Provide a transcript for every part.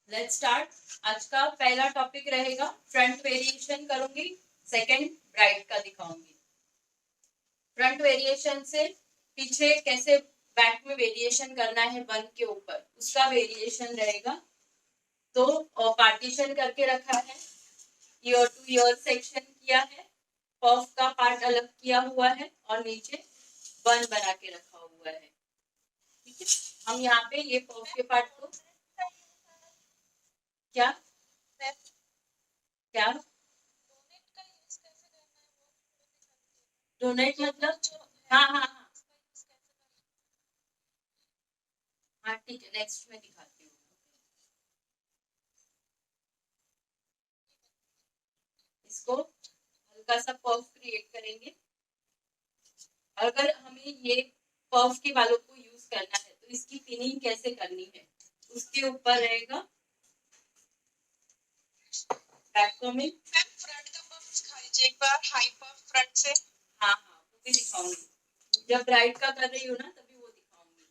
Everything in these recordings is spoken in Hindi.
Let's start. आज का पहला टॉपिक रहेगा फ्रंट वेरिएशन करूंगी, सेकंड ब्राइट का दिखाऊंगी। फ्रंट वेरिएशन से पीछे कैसे बैक में वेरिएशन करना है वन के ऊपर, उसका वेरिएशन रहेगा। तो पार्टीशन करके रखा है, ईयर टू ईयर सेक्शन किया है, पफ का पार्ट अलग किया हुआ है और नीचे वन बना के रखा हुआ है। ठीक है, हम यहाँ पे ये पफ के पार्ट को क्या क्या डोनेट मतलब, हाँ हाँ हाँ हाँ, ठीक है, नेक्स्ट में दिखाती हूँ। इसको हल्का सा पफ क्रिएट करेंगे। अगर हमें ये पफ के बालों को यूज करना है तो इसकी पिनिंग कैसे करनी है उसके ऊपर रहेगा। बैक कमिंग, फ्रंट का पफ दिखा दीजिए एक बार, हाई पफ फ्रंट से। हाँ हाँ, वो भी दिखाऊंगी, जब ब्राइट का कर रही हूँ ना तभी वो दिखाऊंगी।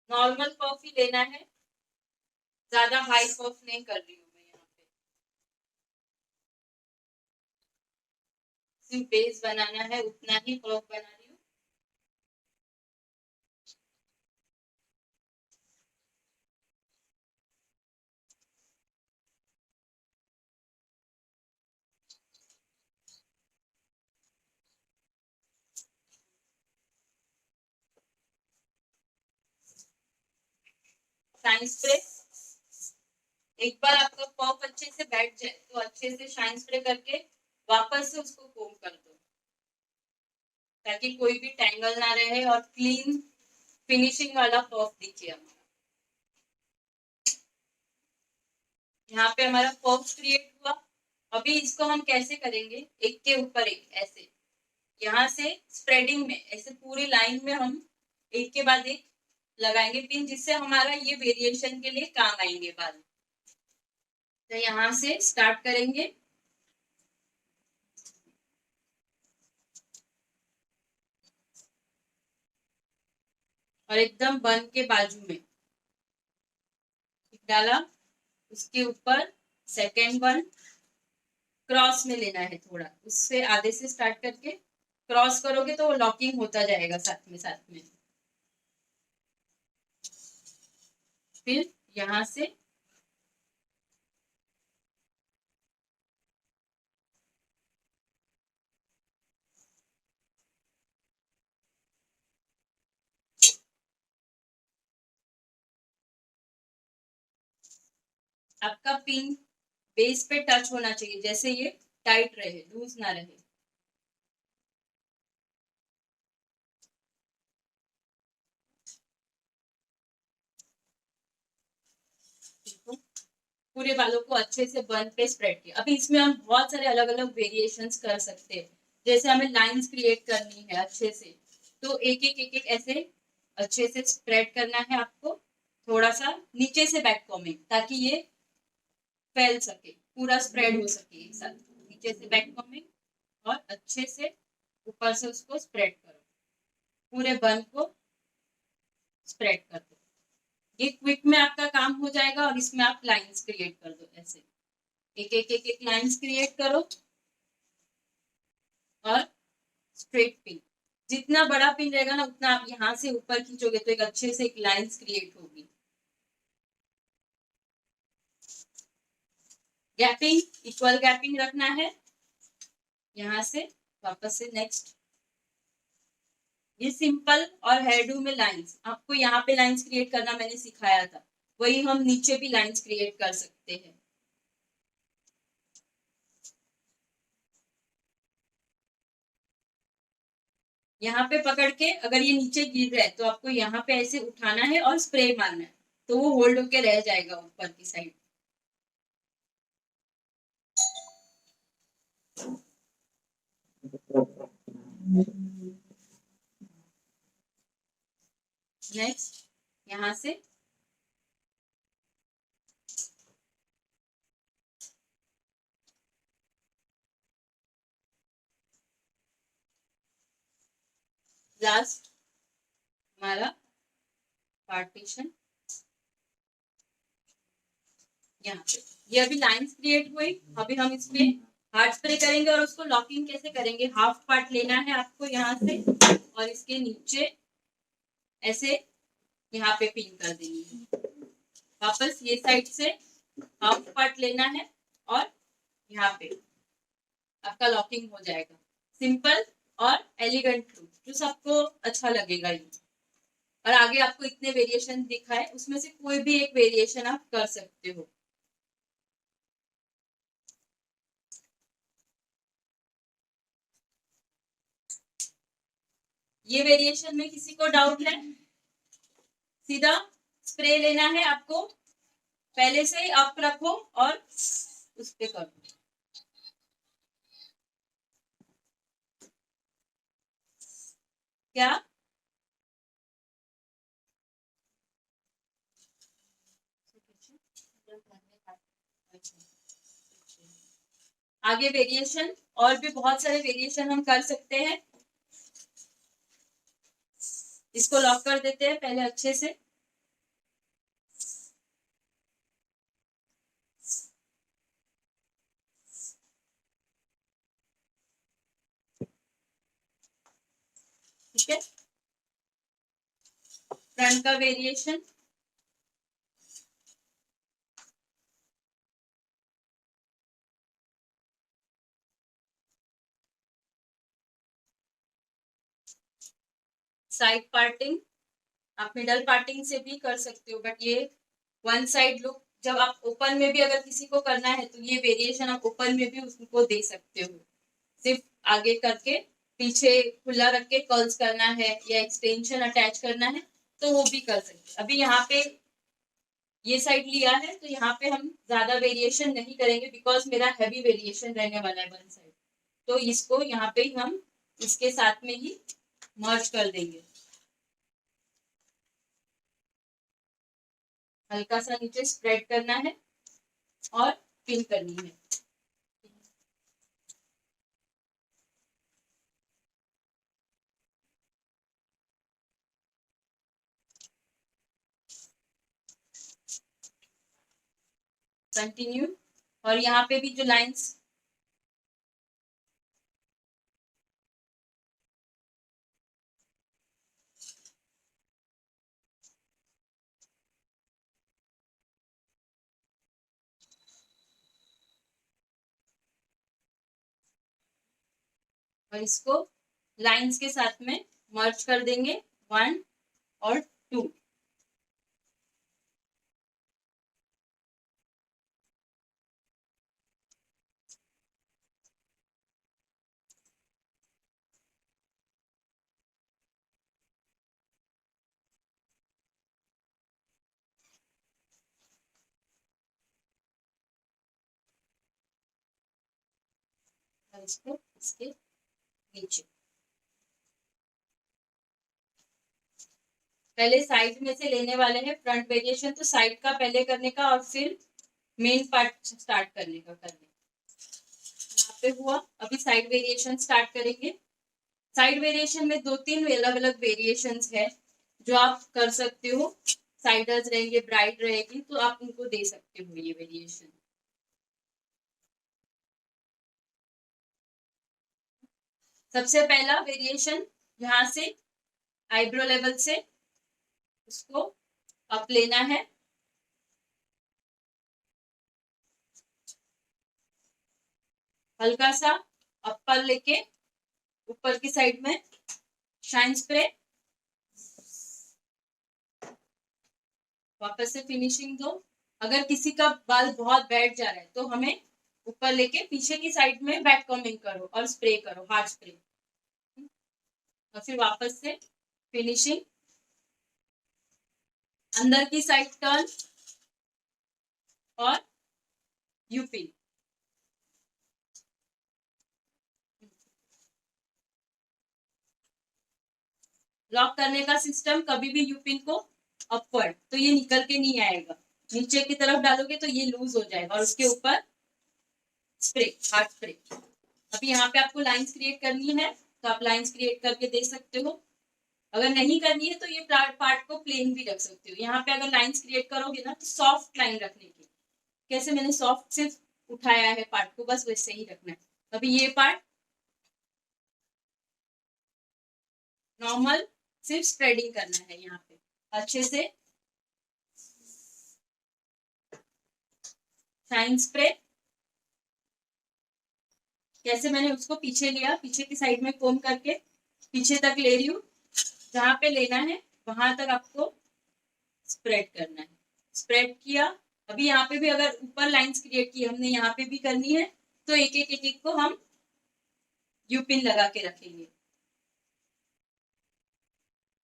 नॉर्मल पफ ही लेना है, ज्यादा हाई पफ नहीं कर रही हूँ मैं यहाँ पे। सिर्फ बेस बनाना है, उतना ही पफ बना रही हूँ। शाइन स्प्रे, एक बार आपका पफ अच्छे से बैठ जाए तो अच्छे से शाइन स्प्रे करके वापस से उसको कोम कर दो, ताकि कोई भी टैंगल ना रहे और क्लीन फिनिशिंग वाला पफ दिखे हमारा। यहाँ पे हमारा पफ क्रिएट हुआ। अभी इसको हम कैसे करेंगे, एक के ऊपर एक ऐसे, यहाँ से स्प्रेडिंग में ऐसे पूरी लाइन में हम एक के बाद एक लगाएंगे पिन, जिससे हमारा ये वेरिएशन के लिए काम आएंगे बाल। तो यहाँ से स्टार्ट करेंगे। और एकदम बन के बाजू में डाला, उसके ऊपर सेकेंड वन क्रॉस में लेना है, थोड़ा उससे आधे से स्टार्ट करके क्रॉस करोगे तो वो लॉकिंग होता जाएगा साथ में साथ में। फिर यहाँ से आपका पिन बेस पे टच होना चाहिए, जैसे ये टाइट रहे, लूज ना रहे। पूरे बालों को अच्छे से बन पे स्प्रेड किया। अभी इसमें हम बहुत सारे अलग अलग वेरिएशंस कर सकते हैं। जैसे हमें लाइंस क्रिएट करनी है अच्छे से, तो एक एक ऐसे अच्छे से स्प्रेड करना है आपको, थोड़ा सा नीचे से बैक कॉमिंग, ताकि ये फैल सके, पूरा स्प्रेड हो सके एक साथ। नीचे से बैक कॉमिंग और अच्छे से ऊपर से उसको स्प्रेड करो, पूरे बन को स्प्रेड कर दो। ये क्विक में आपका काम हो जाएगा और इसमें आप लाइंस क्रिएट कर दो ऐसे, एक लाइंस क्रिएट करो और स्ट्रेट पिन। जितना बड़ा पिन रहेगा ना उतना आप यहाँ से ऊपर खींचोगे तो एक अच्छे से एक लाइंस क्रिएट होगी। गैपिंग, इक्वल गैपिंग रखना है। यहाँ से वापस से नेक्स्ट, ये सिंपल और हेयरडू में लाइंस, आपको यहाँ पे लाइंस क्रिएट करना मैंने सिखाया था, वही हम नीचे भी लाइंस क्रिएट कर सकते हैं। यहाँ पे पकड़ के अगर ये नीचे गिर रहा है तो आपको यहाँ पे ऐसे उठाना है और स्प्रे मारना है, तो वो होल्ड होके रह जाएगा ऊपर की साइड। नेक्स्ट, यहाँ से लास्ट हमारा पार्टीशन यहाँ पे, ये अभी लाइंस क्रिएट हुई। अभी हम इसमें हार्ड स्प्रे करेंगे और उसको लॉकिंग कैसे करेंगे, हाफ पार्ट लेना है आपको यहाँ से और इसके नीचे ऐसे यहाँ पे पिन कर देंगे। वापस ये साइड से हाफ पार्ट लेना है और यहाँ पे आपका लॉकिंग हो जाएगा। सिंपल और एलिगेंट लुक, जो सबको अच्छा लगेगा ये। और आगे आपको इतने वेरिएशन दिखा है, उसमें से कोई भी एक वेरिएशन आप कर सकते हो। ये वेरिएशन में किसी को डाउट है? सीधा स्प्रे लेना है आपको, पहले से ही अप रखो और उस पे करो। क्या आगे वेरिएशन, और भी बहुत सारे वेरिएशन हम कर सकते हैं। इसको लॉक कर देते हैं पहले अच्छे से। ठीक है, फ्रंट का वेरिएशन, साइड पार्टिंग, आप मिडल पार्टिंग से भी कर सकते हो, बट ये वन साइड लुक जब आप ओपन में भी अगर किसी को करना है तो ये वेरिएशन आप ओपन में भी उसको दे सकते हो। सिर्फ आगे करके पीछे खुला रख के कर्ल्स करना है या एक्सटेंशन अटैच करना है तो वो भी कर सकते हैं। अभी यहाँ पे ये साइड लिया है तो यहाँ पे हम ज्यादा वेरिएशन नहीं करेंगे, बिकॉज मेरा हैवी वेरिएशन रहने वाला है वन साइड। तो इसको यहाँ पे हम इसके साथ में ही मर्ज कर देंगे। हल्का सा नीचे स्प्रेड करना है और पिन करनी है। कंटिन्यू, और यहाँ पे भी जो लाइंस और इसको लाइंस के साथ में मर्ज कर देंगे, 1 और 2। और इसको इसके नीचे पहले साइड में से लेने वाले हैं फ्रंट वेरिएशन, तो साइड का पहले करने का और फिर मेन पार्ट स्टार्ट करने का करने। यहाँ पे हुआ, अभी साइड वेरिएशन स्टार्ट करेंगे। साइड वेरिएशन में 2-3 अलग अलग वेरिएशन है जो आप कर सकते हो। साइडर्स रहेंगे, ब्राइड रहेगी, तो आप उनको दे सकते हो ये वेरिएशन। सबसे पहला वेरिएशन यहाँ से आईब्रो लेवल से उसको अप लेना है, हल्का सा अपर लेके ऊपर की साइड में शाइन स्प्रे, वापस से फिनिशिंग दो। अगर किसी का बाल बहुत बैठ जा रहा है तो हमें ऊपर लेके पीछे की साइड में बैक कॉम्बिंग करो और स्प्रे करो, हार्ड स्प्रे, और फिर वापस से फिनिशिंग, अंदर की साइड टर्न और यूपी। लॉक करने का सिस्टम, कभी भी यूपिन को अपवर्ड, तो ये निकल के नहीं आएगा। नीचे की तरफ डालोगे तो ये लूज हो जाएगा और उसके ऊपर स्प्रे, हार्ड स्प्रे। अभी यहाँ पे आपको लाइंस क्रिएट करनी है तो आप लाइंस क्रिएट करके दे सकते हो। अगर नहीं करनी है तो ये पार्ट को प्लेन भी रख सकते हो। यहाँ पे अगर लाइंस क्रिएट करोगे ना तो सॉफ्ट लाइन रखने की, कैसे मैंने सॉफ्ट सिर्फ उठाया है पार्ट को, बस वैसे ही रखना है। अभी ये पार्ट नॉर्मल सिर्फ स्प्रेडिंग करना है यहाँ पे अच्छे से, शाइन स्प्रे। कैसे मैंने उसको पीछे लिया, पीछे की साइड में कोम करके पीछे तक ले रही हूँ, जहां पे लेना है वहां तक आपको स्प्रेड करना है। स्प्रेड किया। अभी यहाँ पे भी अगर ऊपर लाइंस क्रिएट की हमने, यहाँ पे भी करनी है तो एक एक एक एक को हम यूपिन लगा के रखेंगे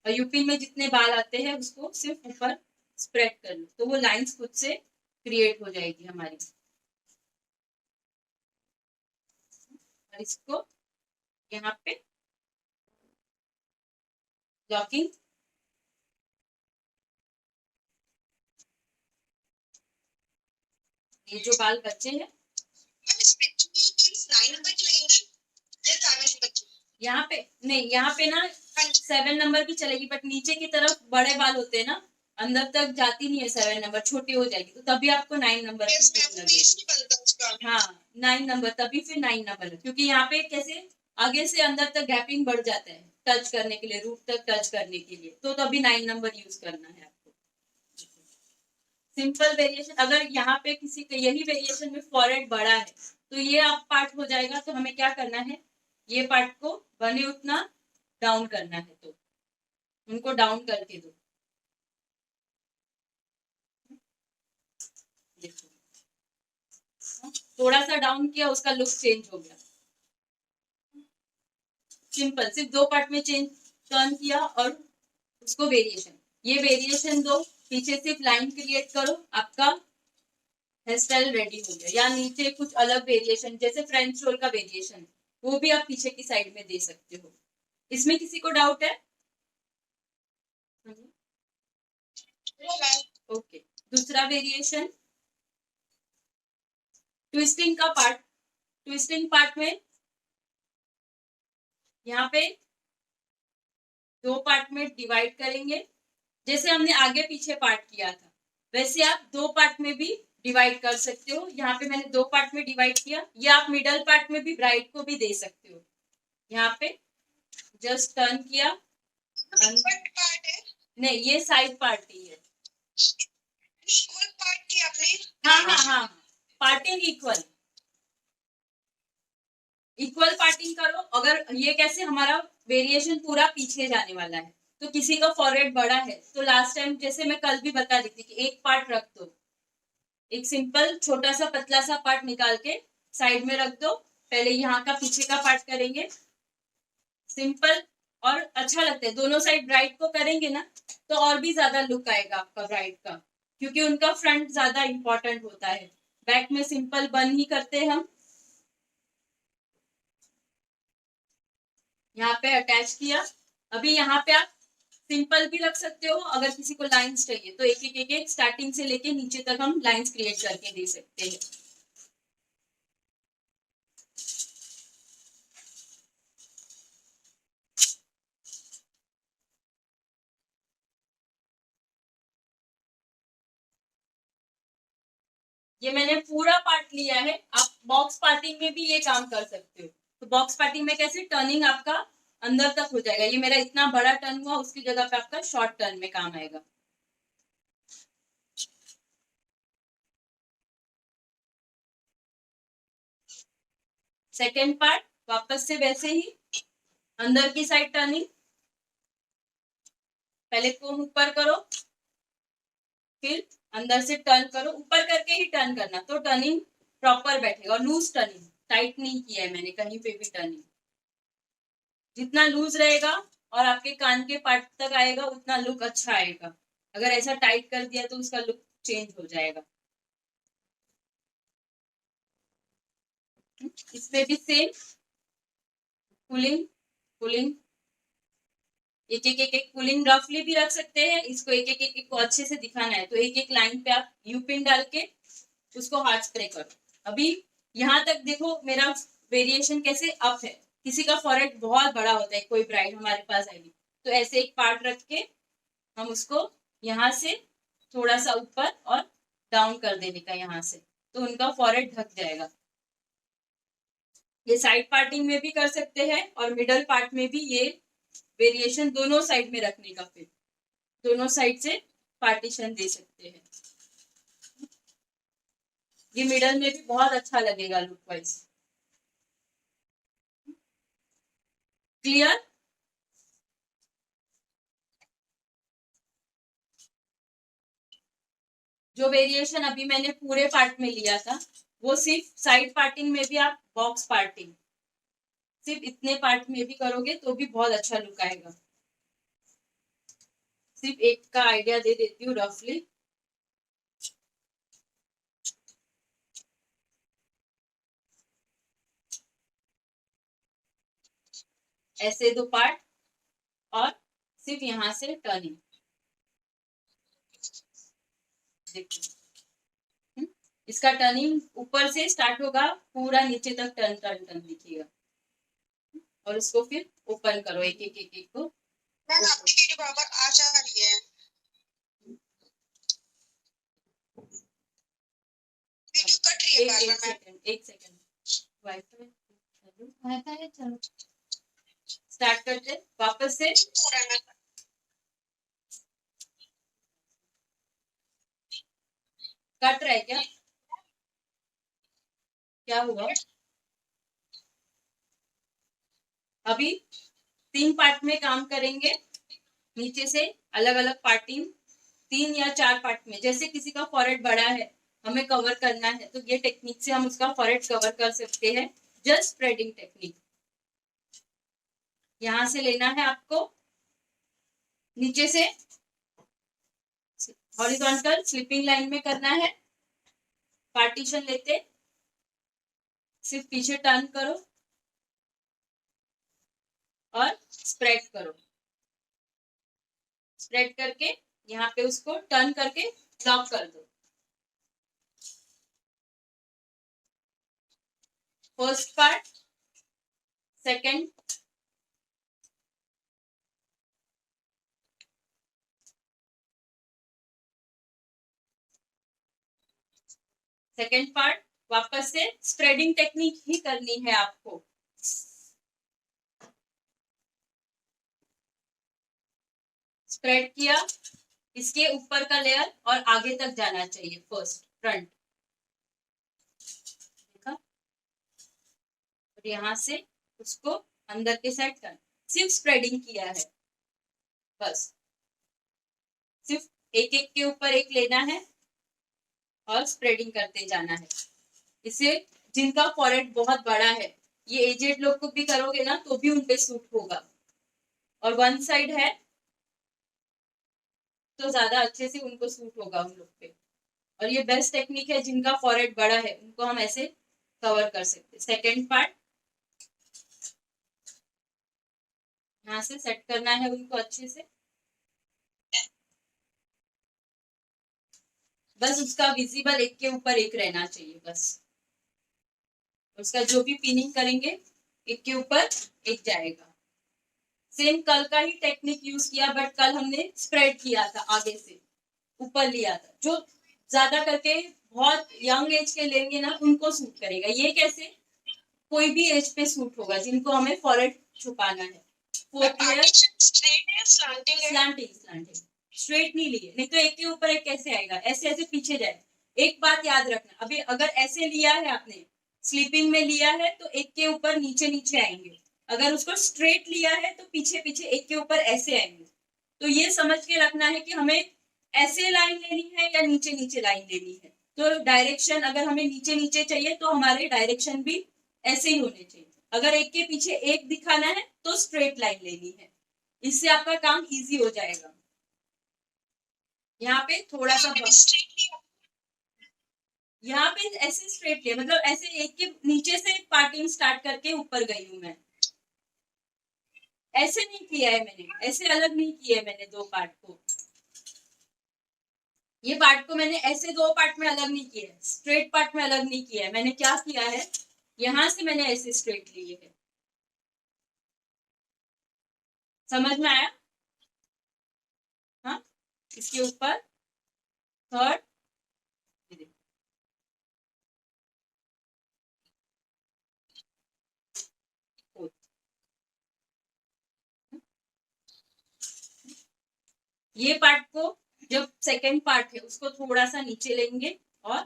और यूपिन में जितने बाल आते हैं उसको सिर्फ ऊपर स्प्रेड कर लो तो वो लाइंस खुद से क्रिएट हो जाएगी हमारी। और इसको यहाँ पे लॉकिंग, ये जो बाल बचे हैं यहाँ पे नहीं, यहाँ पे ना 7 नंबर की चलेगी, बट नीचे की तरफ बड़े बाल होते हैं ना, अंदर तक जाती नहीं है 7 नंबर, छोटी हो जाएगी, तो तभी आपको 9 नंबर की लगेगी। हाँ 9 नंबर, तभी फिर 9 नंबर, क्योंकि यहाँ पे कैसे आगे से अंदर तक गैपिंग बढ़ जाता है टच करने के लिए, रूट तक टच करने के लिए, तो तभी 9 नंबर यूज करना है आपको। सिंपल वेरिएशन, अगर यहाँ पे किसी का यही वेरिएशन में फॉरहेड बड़ा है तो ये आप पार्ट हो जाएगा, तो हमें क्या करना है, ये पार्ट को बने उतना डाउन करना है, तो उनको डाउन करके दो। देखो थोड़ा सा डाउन किया, उसका लुक चेंज हो गया। सिंपल, सिर्फ 2 पार्ट में चेंज, टर्न किया और उसको वेरिएशन, ये वेरिएशन दो, पीछे सिर्फ लाइन क्रिएट करो, आपका हेयर स्टाइल रेडी हो गया। या नीचे कुछ अलग वेरिएशन जैसे फ्रेंच रोल का वेरिएशन, वो भी आप पीछे की साइड में दे सकते हो। इसमें किसी को डाउट है? ओके, दूसरा वेरिएशन ट्विस्टिंग का पार्ट। ट्विस्टिंग पार्ट में यहाँ पे 2 पार्ट में डिवाइड करेंगे, जैसे हमने आगे पीछे पार्ट किया था वैसे आप 2 पार्ट में भी डिवाइड कर सकते हो। यहाँ पे मैंने 2 पार्ट में डिवाइड किया, या आप मिडल पार्ट में भी ब्राइड को भी दे सकते हो। यहाँ पे जस्ट टर्न किया, नहीं ये साइड पार्ट ही है। हाँ हाँ हाँ, पार्टिंग इक्वल, इक्वल पार्टिंग करो। अगर ये कैसे हमारा वेरिएशन पूरा पीछे जाने वाला है, तो किसी का फॉरवर्ड बड़ा है तो लास्ट टाइम जैसे मैं कल भी बता दी थी कि एक पार्ट रख दो, एक सिंपल छोटा सा पतला सा पार्ट निकाल के साइड में रख दो, पहले यहाँ का पीछे का पार्ट करेंगे सिंपल, और अच्छा लगता है। दोनों साइड ब्राइड को करेंगे ना तो और भी ज्यादा लुक आएगा आपका ब्राइड का, क्योंकि उनका फ्रंट ज्यादा इंपॉर्टेंट होता है, बैक में सिंपल बन ही करते हैं हम। यहाँ पे अटैच किया। अभी यहाँ पे आप सिंपल भी रख सकते हो, अगर किसी को लाइंस चाहिए तो एक एक एक एक स्टार्टिंग से लेके नीचे तक हम लाइंस क्रिएट करके दे सकते हैं। ये मैंने पूरा पार्ट लिया है, आप बॉक्स पार्टिंग में भी ये काम कर सकते हो। तो बॉक्स पार्टिंग में कैसे टर्निंग आपका अंदर तक हो जाएगा, ये मेरा इतना बड़ा टर्न हुआ, उसकी जगह पे आपका शॉर्ट टर्न में काम आएगा। सेकेंड पार्ट वापस से वैसे ही अंदर की साइड टर्निंग, पहले कोम ऊपर करो, फिर अंदर से टर्न करो, ऊपर करके ही टर्न करना तो टर्निंग प्रॉपर बैठेगा। और लूज टर्निंग, टाइट नहीं किया है मैंने कहीं पे भी टर्निंग, जितना लूज रहेगा और आपके कान के पार्ट तक आएगा उतना लुक अच्छा आएगा। अगर ऐसा टाइट कर दिया तो उसका लुक चेंज हो जाएगा। इसमें भी सेम पुलिंग पुलिंग, एक एक एक एक पुलिंग रफली भी रख सकते हैं, इसको एक एक एक एक को अच्छे से दिखाना है तो एक एक लाइन पे आप यू पिन डाल के उसको हार्ड स्प्रे करो। अभी यहाँ तक देखो मेरा वेरिएशन कैसे अप है। किसी का फॉरहेड बहुत बड़ा होता है, कोई ब्राइड हमारे पास आएगी तो ऐसे एक पार्ट रख के हम उसको यहाँ से थोड़ा सा ऊपर और डाउन कर देने का यहाँ से, तो उनका फॉरहेड ढक जाएगा। ये साइड पार्टिंग में भी कर सकते हैं और मिडल पार्ट में भी ये वेरिएशन दोनों साइड में रखने का, फिर दोनों साइड से पार्टीशन दे सकते हैं। ये मिडल में भी बहुत अच्छा लगेगा लुक वाइज। क्लियर? जो वेरिएशन अभी मैंने पूरे पार्ट में लिया था वो सिर्फ साइड पार्टिंग में भी आप बॉक्स पार्टिंग सिर्फ इतने पार्ट में भी करोगे तो भी बहुत अच्छा लुक आएगा। सिर्फ एक का आइडिया दे देती हूँ रफली। ऐसे दो पार्ट और सिर्फ यहाँ से टर्निंग। देखिए इसका टर्निंग ऊपर से स्टार्ट होगा, पूरा नीचे तक टर्न टर्न टर्न दिखेगा। और इसको फिर ओपन करो एक एक एक एक को। आपकी वीडियो बराबर आ जा रही है, वीडियो कट रही है बार बार। एक सेकंड वाईफाई चलो स्टार्ट करते वापस से। कट रहा है क्या? क्या हुआ? अभी 3 पार्ट में काम करेंगे, नीचे से अलग अलग पार्टिंग 3 या 4 पार्ट में। जैसे किसी का फॉरहेड बड़ा है, हमें कवर करना है तो ये टेक्निक से हम उसका फॉरहेड कवर कर सकते हैं। Just spreading technique. यहां से लेना है आपको, नीचे से हॉरिजॉन्टल स्लिपिंग लाइन में करना है। पार्टीशन लेते सिर्फ पीछे टर्न करो और स्प्रेड करो। स्प्रेड करके यहाँ पे उसको टर्न करके लॉक कर दो। First part, second, second part वापस से स्प्रेडिंग टेक्निक ही करनी है आपको। स्प्रेड किया, इसके ऊपर का लेयर और आगे तक जाना चाहिए। फर्स्ट फ्रंट देखा, और यहां से उसको अंदर के साइड कर, सिर्फ स्प्रेडिंग किया है बस। सिर्फ एक एक के ऊपर एक लेना है और स्प्रेडिंग करते जाना है। इसे जिनका फॉरहेड बहुत बड़ा है, ये एजेड लोग को भी करोगे ना तो भी उनपे सूट होगा। और वन साइड है तो ज्यादा अच्छे से उनको सूट होगा उन लोग पे। और ये बेस्ट टेक्निक है, जिनका फॉरहेड बड़ा है उनको हम ऐसे कवर कर सकते। सेकेंड पार्ट यहाँ से सेट करना है उनको अच्छे से। बस उसका विजिबल एक के ऊपर एक रहना चाहिए बस। उसका जो भी पिनिंग करेंगे एक के ऊपर एक जाएगा। सेम कल का ही टेक्निक यूज किया, बट कल हमने स्प्रेड किया था, आगे से ऊपर लिया था। जो ज्यादा करके बहुत यंग एज के लेंगे ना उनको सूट करेगा। ये कैसे? कोई भी एज पे सूट होगा जिनको हमें फॉरहेड छुपाना है। फोर्थ ईयर स्ट्रेट है, स्लैंटिंग है? Slanting slanting. स्ट्रेट नहीं लिए, नहीं तो एक के ऊपर एक कैसे आएगा? ऐसे ऐसे पीछे जाए। एक बात याद रखना, अभी अगर ऐसे लिया है आपने, स्लीपिंग में लिया है तो एक के ऊपर नीचे नीचे आएंगे। अगर उसको स्ट्रेट लिया है तो पीछे पीछे एक के ऊपर ऐसे आएंगे। तो ये समझ के रखना है कि हमें ऐसे लाइन लेनी है या नीचे नीचे लाइन लेनी है। तो डायरेक्शन अगर हमें नीचे नीचे चाहिए तो हमारे डायरेक्शन भी ऐसे ही होने चाहिए। अगर एक के पीछे एक दिखाना है तो स्ट्रेट लाइन लेनी है। इससे आपका काम इजी हो जाएगा। यहाँ पे थोड़ा सा यहाँ पे ऐसे स्ट्रेट लिया, मतलब ऐसे एक के नीचे से पार्टिंग स्टार्ट करके ऊपर गई हूं मैं। ऐसे नहीं किया है मैंने, ऐसे अलग नहीं किया है मैंने दो पार्ट को। ये पार्ट को मैंने ऐसे दो पार्ट में अलग नहीं किया है, स्ट्रेट पार्ट में अलग नहीं किया है। मैंने क्या किया है, यहां से मैंने ऐसे स्ट्रेट लिए है। समझ में आया? हाँ, इसके ऊपर थर्ड, ये पार्ट को, जब सेकंड पार्ट है उसको थोड़ा सा नीचे लेंगे और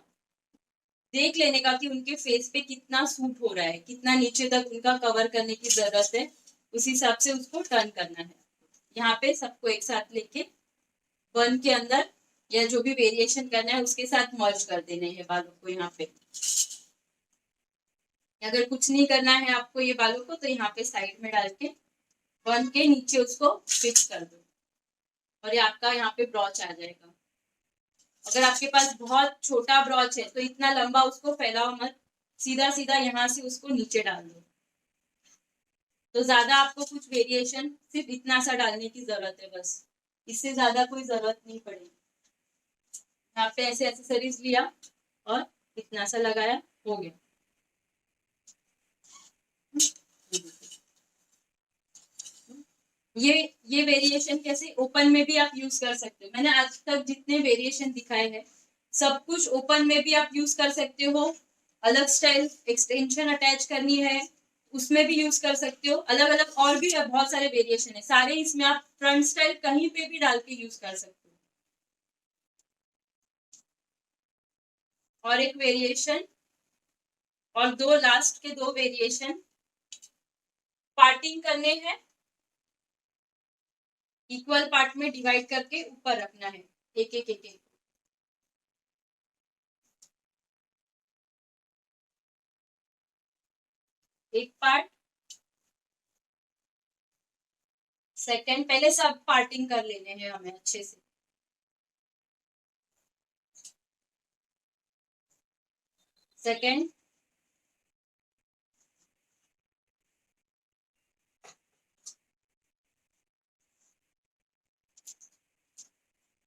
देख लेने का कि उनके फेस पे कितना सूट हो रहा है, कितना नीचे तक उनका कवर करने की जरूरत है, उस हिसाब से उसको टर्न करना है। यहाँ पे सबको एक साथ लेके बन के अंदर या जो भी वेरिएशन करना है उसके साथ मर्ज कर देने हैं बालों को। यहाँ पे अगर कुछ नहीं करना है आपको ये बालों को, तो यहाँ पे साइड में डाल के बन के नीचे उसको फिक्स कर दो और ये आपका यहाँ पे ब्रॉच आ जाएगा। अगर आपके पास बहुत छोटा ब्रॉच है तो इतना लंबा उसको फैलाओ मत, सीधा सीधा यहाँ से उसको नीचे डाल दो। तो ज्यादा आपको कुछ वेरिएशन सिर्फ इतना सा डालने की जरूरत है, बस इससे ज्यादा कोई जरूरत नहीं पड़ेगी। यहाँ पे ऐसे एक्सेसरीज लिया और इतना सा लगाया, हो गया। ये वेरिएशन कैसे ओपन में भी आप यूज कर सकते हो। मैंने आज तक जितने वेरिएशन दिखाए हैं सब कुछ ओपन में भी आप यूज कर सकते हो। अलग स्टाइल एक्सटेंशन अटैच करनी है उसमें भी यूज कर सकते हो। अलग अलग और भी बहुत सारे वेरिएशन है, सारे इसमें आप फ्रंट स्टाइल कहीं पे भी डाल के यूज कर सकते हो। और एक वेरिएशन और दो लास्ट के दो वेरिएशन पार्टिंग करने हैं, इक्वल पार्ट में डिवाइड करके ऊपर रखना है एक एक एक एक। एक पार्ट, सेकंड, पहले सब पार्टिंग कर लेने हैं हमें अच्छे से। सेकंड,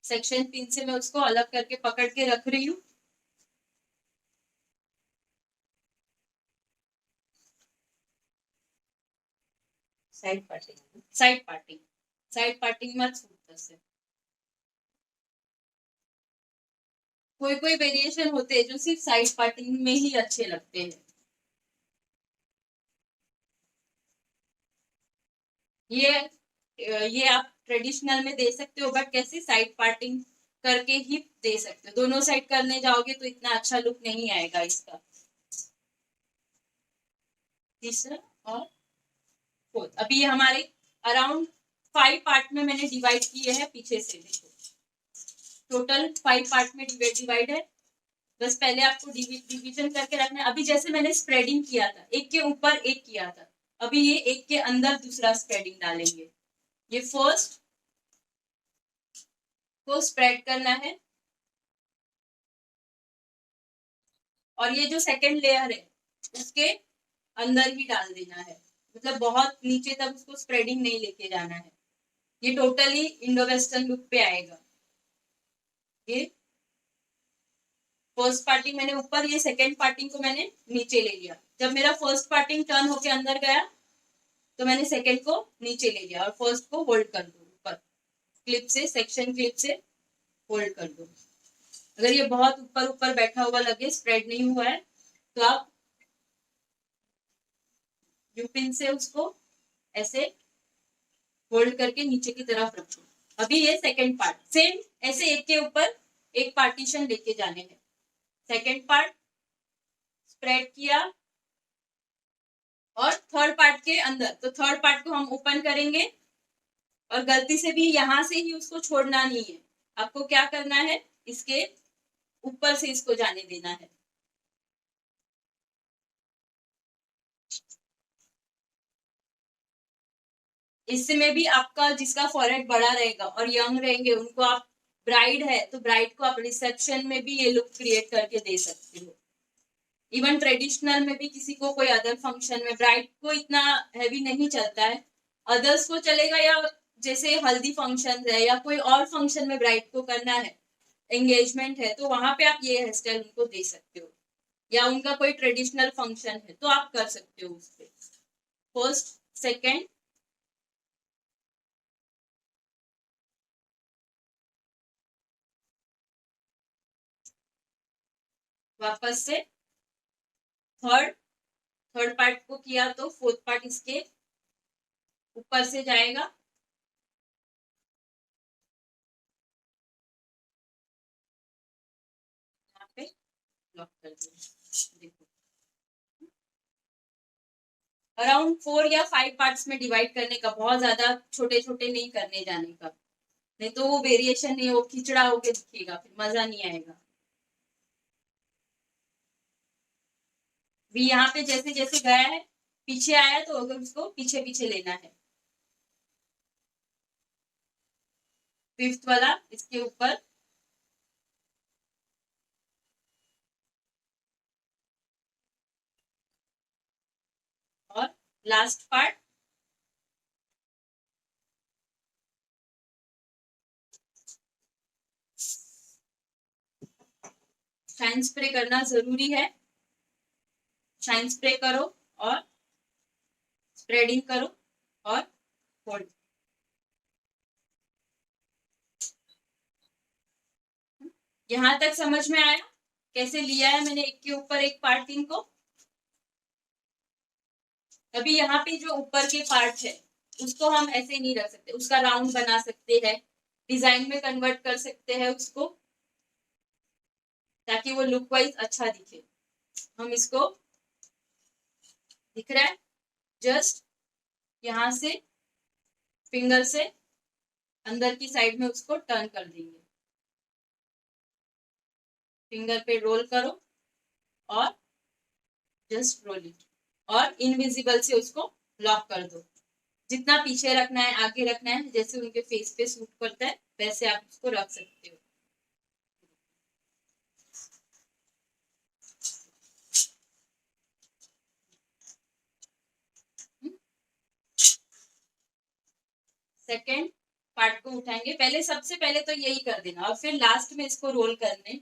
सेक्शन पिन से मैं उसको अलग करके पकड़ के रख रही हूँ। Side parting, side parting, side parting मत छूट से। कोई कोई वेरिएशन होते हैं जो सिर्फ साइड पार्टिंग में ही अच्छे लगते हैं। ये आप ट्रेडिशनल में दे सकते हो, बट कैसे साइड पार्टिंग करके ही दे सकते हो। दोनों साइड करने जाओगे तो इतना अच्छा लुक नहीं आएगा इसका। तीसरा और फोर्थ, अभी ये हमारे अराउंड 5 पार्ट में मैंने डिवाइड किए हैं पीछे से। देखो टोटल 5 पार्ट में डिवाइड है। बस पहले आपको डिवीजन करके रखना है। अभी जैसे मैंने स्प्रेडिंग किया था, एक के ऊपर एक किया था, अभी ये एक के अंदर दूसरा स्प्रेडिंग डालेंगे। ये फर्स्ट को स्प्रेड करना है और ये जो सेकेंड लेयर है उसके अंदर ही डाल देना है। मतलब बहुत नीचे तक उसको स्प्रेडिंग नहीं लेके जाना है। ये टोटली इंडो वेस्टर्न लुक पे आएगा। ये फर्स्ट पार्टिंग मैंने ऊपर, ये सेकेंड पार्टिंग को मैंने नीचे ले लिया। जब मेरा फर्स्ट पार्टिंग टर्न होके अंदर गया तो मैंने सेकेंड को नीचे ले लिया और फर्स्ट को होल्ड कर दो ऊपर क्लिप से, सेक्शन क्लिप से होल्ड कर दो। अगर ये बहुत ऊपर ऊपर बैठा हुआ लगे, स्प्रेड नहीं हुआ है, तो आप यू पिन से उसको ऐसे होल्ड करके नीचे की तरफ रखो। अभी ये सेकेंड पार्ट सेम ऐसे एक के ऊपर एक पार्टीशन लेके जाने हैं। सेकेंड पार्ट स्प्रेड किया और थर्ड पार्ट के अंदर, तो थर्ड पार्ट को हम ओपन करेंगे और गलती से भी यहां से ही उसको छोड़ना नहीं है। आपको क्या करना है, इसके ऊपर से इसको जाने देना है। इसमें भी आपका जिसका फॉरहेड बड़ा रहेगा और यंग रहेंगे उनको, आप ब्राइड है तो ब्राइड को आप रिसेप्शन में भी ये लुक क्रिएट करके दे सकते हो। इवन ट्रेडिशनल में भी किसी को कोई अदर फंक्शन में, ब्राइड को इतना हैवी नहीं चलता है, अदर्स को चलेगा, या जैसे हल्दी फंक्शन है या कोई और फंक्शन में ब्राइड को करना है, एंगेजमेंट है, तो वहां पे आप ये हेयर स्टाइल उनको दे सकते हो, या उनका कोई ट्रेडिशनल फंक्शन है तो आप कर सकते हो उस पे। फर्स्ट, सेकेंड, वापस से थर्ड, थर्ड पार्ट को किया तो फोर्थ पार्ट इसके ऊपर से जाएगा, यहाँ पे लॉक कर दिया। देखो अराउंड 4 या 5 पार्ट्स में डिवाइड करने का, बहुत ज्यादा छोटे छोटे नहीं करने जाने का, नहीं तो वो वेरिएशन नहीं, वो खिचड़ा होके दिखेगा, फिर मजा नहीं आएगा। भी यहाँ पे जैसे जैसे गया है पीछे आया तो अगर उसको पीछे पीछे लेना है। फिफ्थ वाला इसके ऊपर, और लास्ट पार्ट शाइन स्प्रे करना जरूरी है। शाइन स्प्रे करो और स्प्रेडिंग करो और होल्ड। यहां तक समझ में आया कैसे लिया है मैंने एक के ऊपर एक पार्ट इनको। अभी यहाँ पे जो ऊपर के पार्ट है उसको हम ऐसे नहीं रख सकते, उसका राउंड बना सकते हैं, डिजाइन में कन्वर्ट कर सकते हैं उसको, ताकि वो लुक वाइज अच्छा दिखे। हम इसको, दिख रहा है, जस्ट यहाँ से फिंगर से अंदर की साइड में उसको टर्न कर देंगे, फिंगर पे रोल करो और जस्ट रोल इट, और इनविजिबल से उसको लॉक कर दो। जितना पीछे रखना है आगे रखना है, जैसे उनके फेस पे सूट करता है वैसे आप उसको रख सकते हो। सेकेंड पार्ट को उठाएंगे, पहले सबसे पहले तो यही कर देना, और फिर लास्ट में इसको रोल करने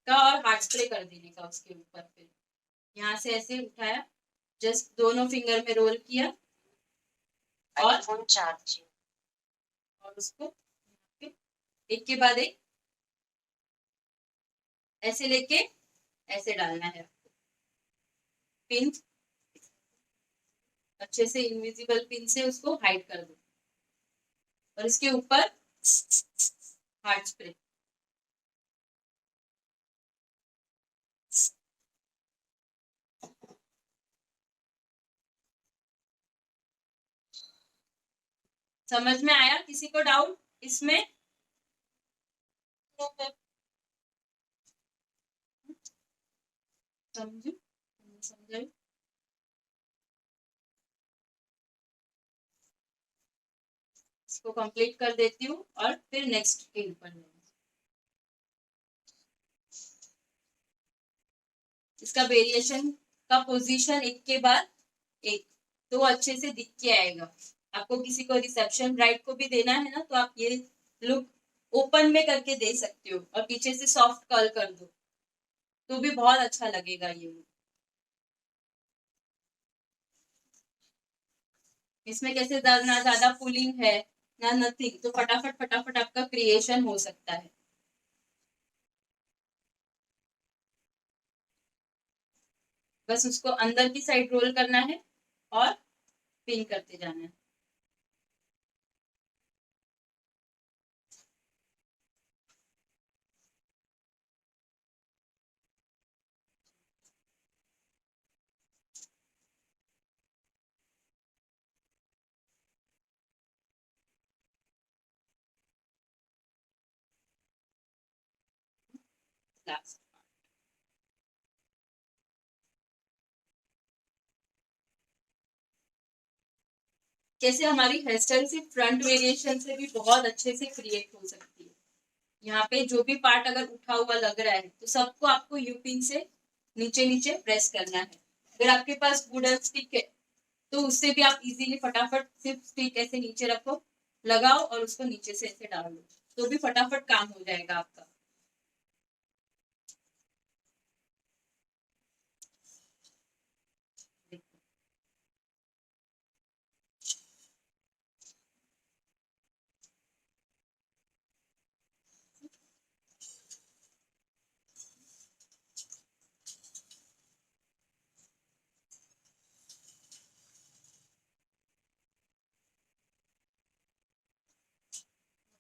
का और हार्ड स्प्रे कर देने का उसके ऊपर। फिर यहाँ से ऐसे उठाया, जस्ट दोनों फिंगर में रोल किया और उसको एक के बाद एक ऐसे लेके ऐसे डालना है आपको। पिन अच्छे से इनविजिबल पिन से उसको हाइड कर दो, और इसके ऊपर हार्ड स्प्रे। समझ में आया? किसी को डाउट इसमें? समझू समझाई? इसको कंप्लीट कर देती हूँ और फिर नेक्स्ट के ऊपर इसका वेरिएशन का पोजीशन एक के बाद एक, तो अच्छे से दिख के आएगा। आपको किसी को रिसेप्शन ब्राइड को भी देना है ना, तो आप ये लुक ओपन में करके दे सकते हो, और पीछे से सॉफ्ट कर्ल कर दो तो भी बहुत अच्छा लगेगा ये लुक। इसमें कैसे ना ज्यादा पुलिंग है ना नथिंग, तो फटाफट फटाफट आपका क्रिएशन हो सकता है। बस उसको अंदर की साइड रोल करना है और पिन करते जाना है। लास्ट कैसे हमारी हेयर स्टाइल से फ्रंट वेरिएशन से भी बहुत अच्छे से क्रिएट हो सकती है। यहाँ पे जो भी पार्ट अगर उठा हुआ लग रहा है तो सबको आपको यू पिन से नीचे नीचे प्रेस करना है। अगर आपके पास वुडन स्टिक है तो उससे भी आप इजीली फटाफट सिर्फ स्टिक ऐसे नीचे रखो, लगाओ और उसको नीचे से ऐसे डाल दो, तो भी फटाफट काम हो जाएगा आपका।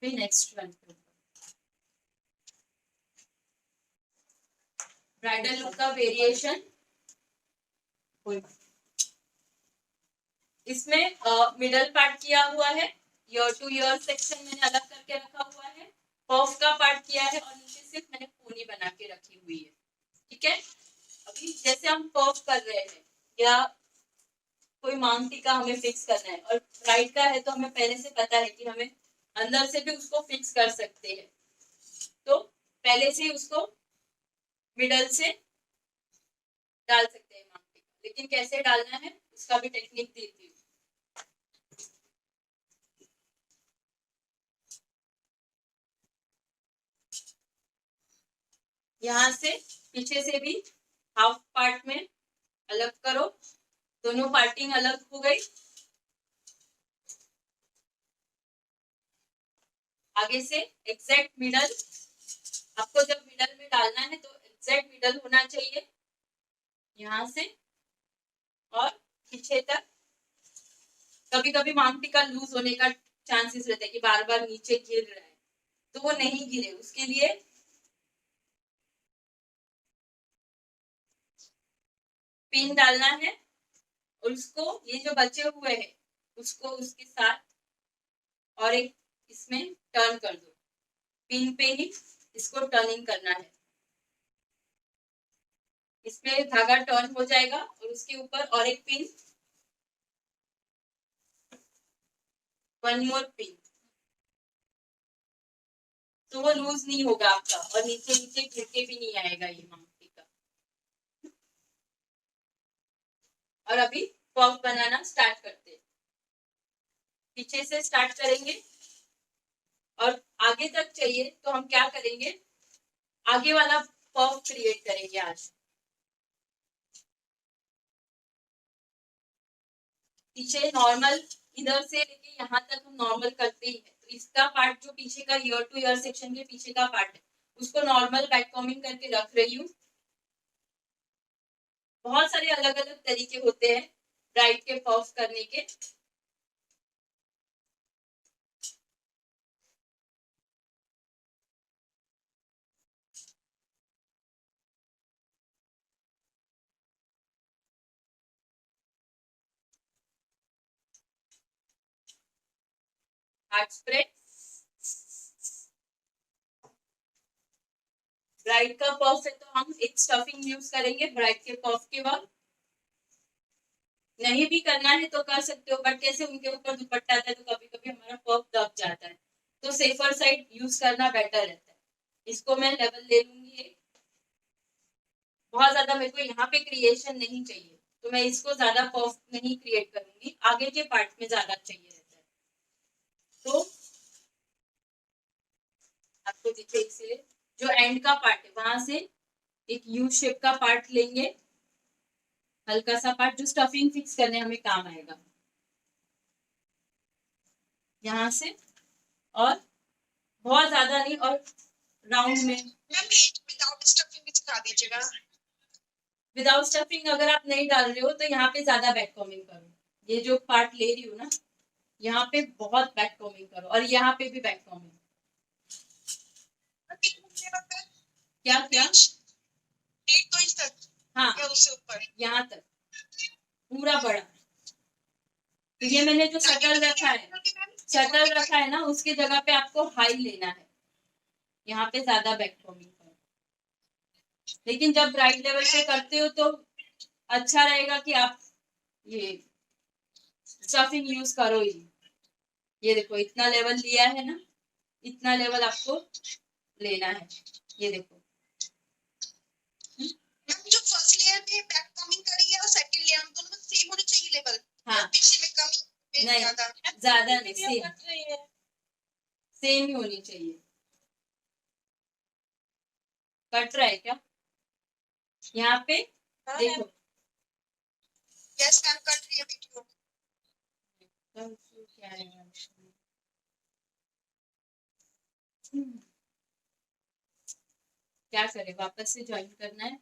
फिर नेक्स्ट वन, ब्राइडल लुक का वेरिएशन। इसमें मिडल पार्ट किया हुआ है, ईयर टू ईयर सेक्शन मैंने अलग करके रखा हुआ है, पफ का पार्ट किया है और नीचे सिर्फ मैंने पोनी बना के रखी हुई है। ठीक है, अभी जैसे हम पफ कर रहे हैं या कोई मांग टीका हमें फिक्स करना है और ब्राइड का है तो हमें पहले से पता है कि हमें अंदर से भी उसको फिक्स कर सकते हैं, तो पहले से ही उसको मिडल से डाल सकते हैं मांग टीका, लेकिन कैसे डालना है उसका भी टेक्निक देती हूँ। यहाँ से पीछे से भी हाफ पार्ट में अलग करो, दोनों पार्टिंग अलग हो गई। आगे से एग्जैक्ट मिडल, आपको जब मिडल में डालना है तो एग्जैक्ट मिडल होना चाहिए यहाँ से और पीछे तक। कभी कभी मांग टीका लूज होने का चांसेस रहता है कि बार बार नीचे गिर रहा है, तो वो नहीं गिरे उसके लिए पिन डालना है और उसको ये जो बचे हुए हैं उसको उसके साथ और एक इसमें टर्न कर दो, पिन पे ही इसको टर्निंग करना है, इसमें धागा टर्न हो जाएगा और उसके ऊपर और एक पिन, वन मोर पिन, तो वो लूज नहीं होगा आपका और नीचे नीचे गिर के भी नहीं आएगा ये मांगटी का। और अभी पफ बनाना स्टार्ट करते हैं, पीछे से स्टार्ट करेंगे और आगे तक चाहिए तो हम क्या करेंगे, आगे वाला पफ क्रिएट करेंगे आज। पीछे नॉर्मल इधर से लेके यहाँ तक हम नॉर्मल करते ही है, तो इसका पार्ट जो पीछे का ईयर टू ईयर सेक्शन के पीछे का पार्ट है उसको नॉर्मल बैक कॉमिंग करके रख रही हूँ। बहुत सारे अलग अलग तरीके होते हैं ब्राइड के पफ करने के। हार्ट स्प्रेड, ब्राइड का पफ है तो हम एक स्टफिंग यूज करेंगे ब्राइड के पफ के बाद। नहीं भी करना है तो कर सकते हो, बट कैसे उनके ऊपर दुपट्टा आता है तो कभी कभी हमारा पफ दब जाता है, तो सेफर साइड यूज करना बेटर रहता है। इसको मैं लेवल ले लूंगी, बहुत ज्यादा मेरे को यहाँ पे क्रिएशन नहीं चाहिए तो मैं इसको ज्यादा पफ नहीं क्रिएट करूंगी, आगे के पार्ट में ज्यादा चाहिए रहता है तो आपको दिखे इसलिए जो एंड का पार्ट है वहां से एक यू शेप का पार्ट लेंगे, हल्का सा पार्ट जो स्टफिंग फिक्स करने हमें काम आएगा यहाँ से, और बहुत ज्यादा नहीं और राउंड में। विदाउट स्टफिंग भी सिखा दीजिएगा। विदाउट स्टफिंग अगर आप नहीं डाल रहे हो तो यहाँ पे ज्यादा बैक कॉमिंग करो, ये जो पार्ट ले रही हूँ ना यहाँ पे बहुत बैक कॉमिंग करो और यहाँ पे भी बैक कॉमिंग। क्या क्या 1 इंच तक, हाँ या उससे ऊपर, यहाँ तक पूरा बड़ा। तो ये मैंने जो शटल रखा है ना उसकी जगह पे आपको हाई लेना है, यहाँ पे ज्यादा बैक कॉमिंग करो। लेकिन जब ब्राइट लेवल पे करते हो तो अच्छा रहेगा कि आप ये स्टफिंग यूज करो ही। ये देखो इतना लेवल लिया है ना, इतना लेवल आपको लेना है, ये देखो। जो फर्स्ट लेयर में बैक कमिंग करी है और सेकंड लेयर में दोनों में सेम होनी चाहिए लेवल। हाँ पीछे में कम में नहीं, ज्यादा ज्यादा नहीं, सेम ही होनी चाहिए। कट रहा है क्या यहाँ पे? देखो यस मैम कट रही है वीडियो। क्या है क्या करें, वापस से ज्वाइन करना है।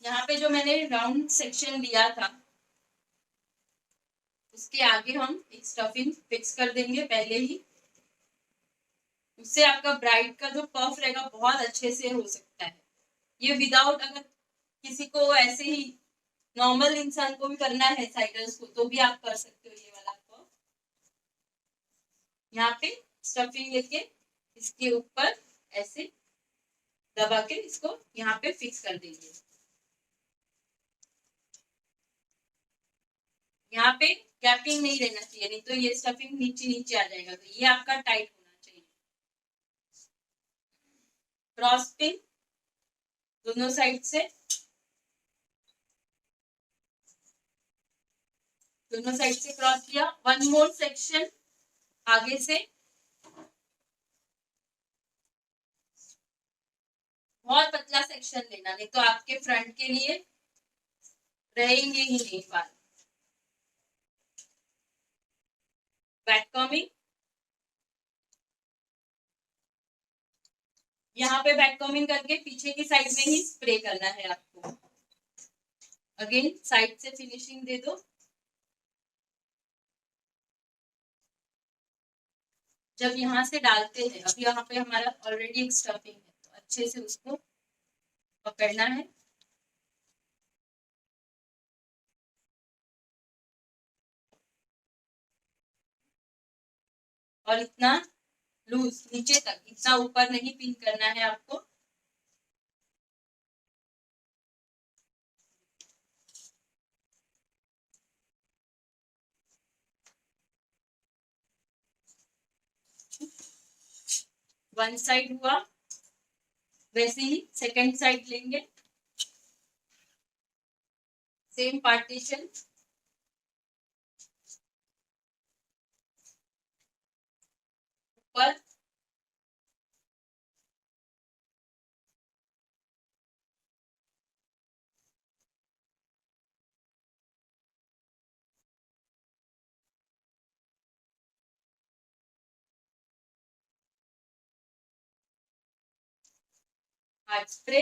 यहाँ पे जो मैंने राउंड सेक्शन लिया था उसके आगे हम एक स्टफिंग फिक्स कर देंगे पहले ही। उससे आपका ब्राइड का जो पफ रहेगा बहुत अच्छे से हो सकता है। ये विदाउट, अगर किसी को ऐसे ही नॉर्मल इंसान को भी करना है साइडर्स को तो भी आप कर सकते हो ये वाला पफ। यहाँ पे स्टफिंग लेके इसके ऊपर ऐसे दबा के इसको यहाँ पे फिक्स कर देंगे। यहाँ पे गैपिंग नहीं रहना चाहिए, नहीं तो ये स्टफिंग नीचे नीचे आ जाएगा। तो ये आपका टाइट होना चाहिए। क्रॉस पिन दोनों साइड से, दोनों साइड से क्रॉस किया। वन मोर सेक्शन आगे से, बहुत पतला सेक्शन लेना, नहीं तो आपके फ्रंट के लिए रहेंगे ही नहीं बाल। बैक कॉमिंग, यहाँ पे बैक कॉमिंग करके पीछे की साइड में ही स्प्रे करना है आपको। अगेन साइड से फिनिशिंग दे दो। जब यहाँ से डालते हैं, अब यहाँ पे हमारा ऑलरेडी एक स्टफिंग है तो अच्छे से उसको पकड़ना है। और इतना लूज नीचे तक, इतना ऊपर नहीं पिन करना है आपको। वन साइड हुआ, वैसे ही सेकंड साइड लेंगे, सेम पार्टीशन। ऊपर हार्ड स्प्रे,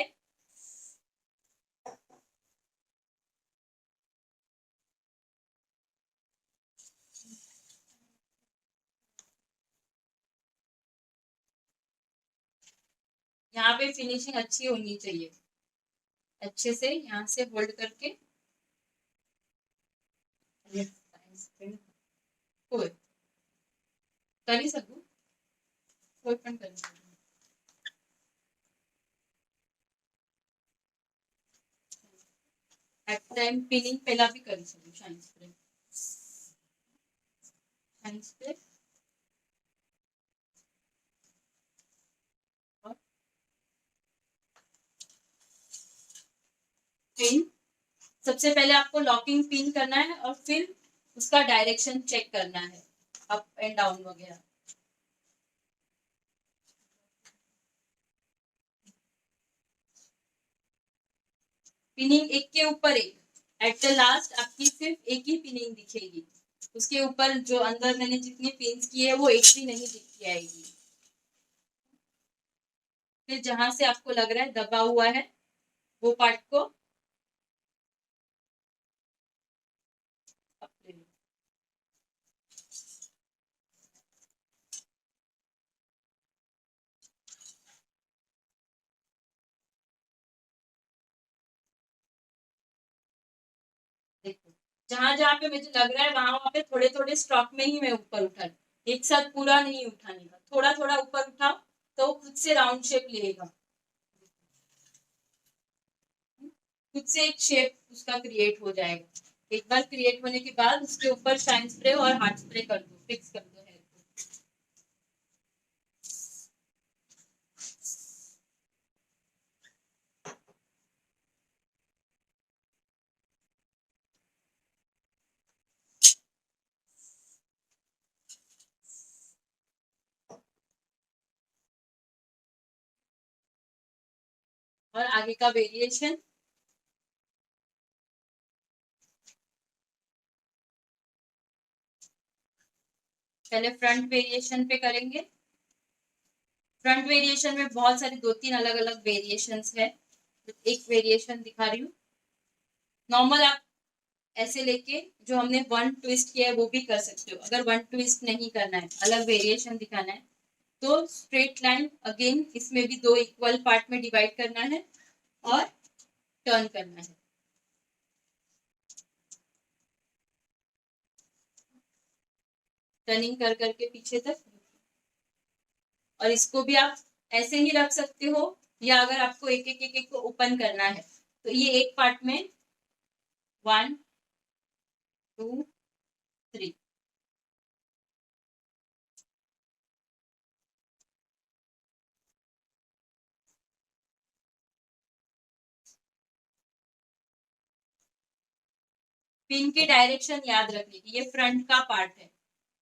यहाँ पे फिनिशिंग अच्छी होनी चाहिए। अच्छे से यहाँ से होल्ड करके कोई कर ही सकूं, कोई पण कर सकूं। एट टाइम पिनिंग पहला भी कर सकूं। शाइन स्प्रे, शाइन स्प्रे और पिन। सबसे पहले आपको लॉकिंग पिन करना है और फिर उसका डायरेक्शन चेक करना है, अप एंड डाउन वगैरह। पिनिंग एक के ऊपर एक, एट द लास्ट आपकी सिर्फ एक ही पिनिंग दिखेगी। उसके ऊपर जो अंदर मैंने जितनी पिन्स की है वो एक भी नहीं दिख के आएगी। फिर जहां से आपको लग रहा है दबा हुआ है वो पार्ट को देखो, जहां जहां पे मुझे लग रहा है वहां वहां पे थोड़े थोड़े स्ट्रोक में ही मैं ऊपर उठा, एक साथ पूरा नहीं उठाने का, थोड़ा थोड़ा ऊपर उठाओ तो खुद से राउंड शेप लेगा, खुद से एक शेप उसका क्रिएट हो जाएगा। एक बार क्रिएट होने के बाद उसके ऊपर शाइन स्प्रे और हार्ड स्प्रे कर दो, फिक्स कर दो हेयर को। और आगे का वेरिएशन। पहले फ्रंट वेरिएशन पे करेंगे। फ्रंट वेरिएशन में बहुत सारी 2-3 अलग अलग वेरिएशंस है। एक वेरिएशन दिखा रही हूँ। नॉर्मल आप ऐसे लेके जो हमने वन ट्विस्ट किया है वो भी कर सकते हो। अगर वन ट्विस्ट नहीं करना है, अलग वेरिएशन दिखाना है, तो स्ट्रेट लाइन अगेन इसमें भी 2 इक्वल पार्ट में डिवाइड करना है और टर्न करना है। टर्निंग कर करके पीछे तक। और इसको भी आप ऐसे ही रख सकते हो, या अगर आपको एक एक एक एक को ओपन करना है तो ये एक पार्ट में 1 2 3। पिन की डायरेक्शन याद रखने की, ये फ्रंट का पार्ट है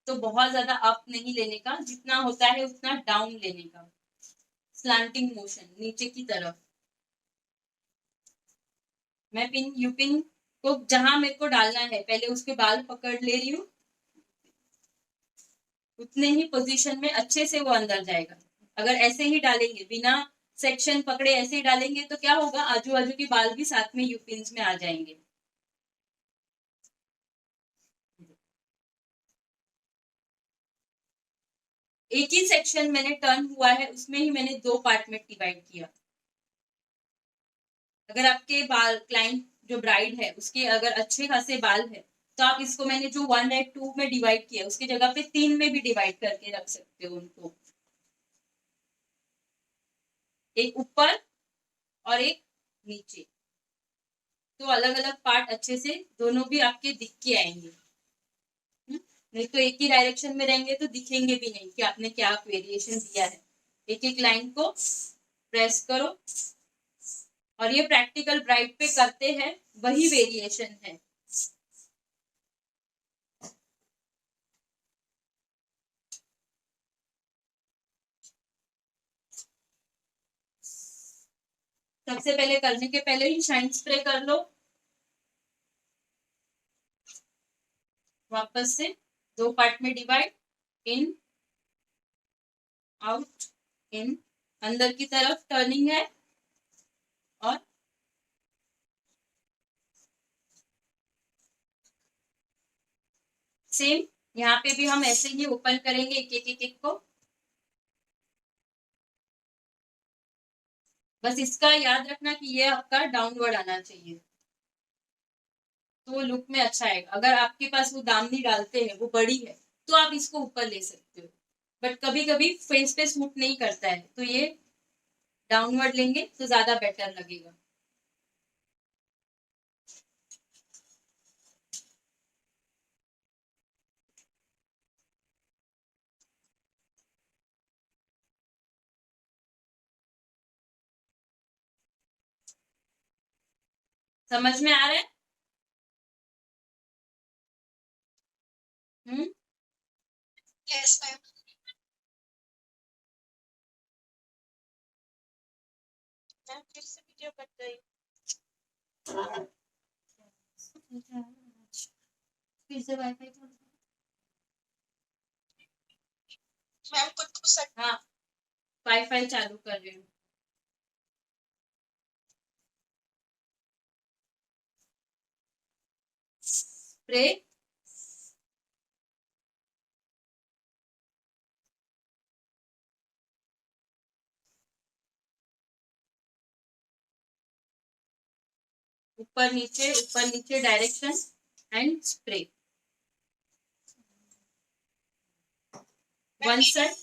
तो बहुत ज्यादा अप नहीं लेने का, जितना होता है उतना डाउन लेने का। स्लैंटिंग मोशन नीचे की तरफ। मैं पिन यू पिन को जहां मेरे को डालना है पहले उसके बाल पकड़ ले रही हूँ, उतने ही पोजीशन में अच्छे से वो अंदर जाएगा। अगर ऐसे ही डालेंगे बिना सेक्शन पकड़े ऐसे ही डालेंगे तो क्या होगा, आजू बाजू के बाल भी साथ में यूपिन्स में आ जाएंगे। एक ही सेक्शन मैंने टर्न हुआ है उसमें ही मैंने 2 पार्ट में डिवाइड किया। अगर आपके बाल क्लाइंट जो ब्राइड है उसके अगर अच्छे खासे बाल है तो आप इसको, मैंने जो 1 और 2 में डिवाइड किया उसकी जगह पे 3 में भी डिवाइड करके रख सकते हो उनको। एक ऊपर और एक नीचे, तो अलग अलग पार्ट अच्छे से दोनों भी आपके दिख के आएंगे। नहीं तो एक ही डायरेक्शन में रहेंगे तो दिखेंगे भी नहीं कि आपने क्या वेरिएशन दिया है। एक एक लाइन को प्रेस करो, और ये प्रैक्टिकल ब्राइड पे करते हैं वही वेरिएशन है। सबसे पहले करने के पहले ही शाइन स्प्रे कर लो। वापस से 2 पार्ट में डिवाइड, इन आउट इन, अंदर की तरफ टर्निंग है और सेम यहाँ पे भी हम ऐसे ही ओपन करेंगे एक एक एक एक को। बस इसका याद रखना कि ये आपका डाउनवर्ड आना चाहिए तो लुक में अच्छा आएगा। अगर आपके पास वो दामनी डालते हैं वो बड़ी है तो आप इसको ऊपर ले सकते हो, बट कभी कभी फेस पे सूट नहीं करता है तो ये डाउनवर्ड लेंगे तो ज्यादा बेटर लगेगा। समझ में आ रहा है? Yes, ma'am. मैम फिर से वीडियो कट गई। फिर से वाईफाई मैम खुद को सेट। हाँ, वाईफाई चालू कर रही हूँ। स्प्रे ऊपर नीचे direction and spray. One side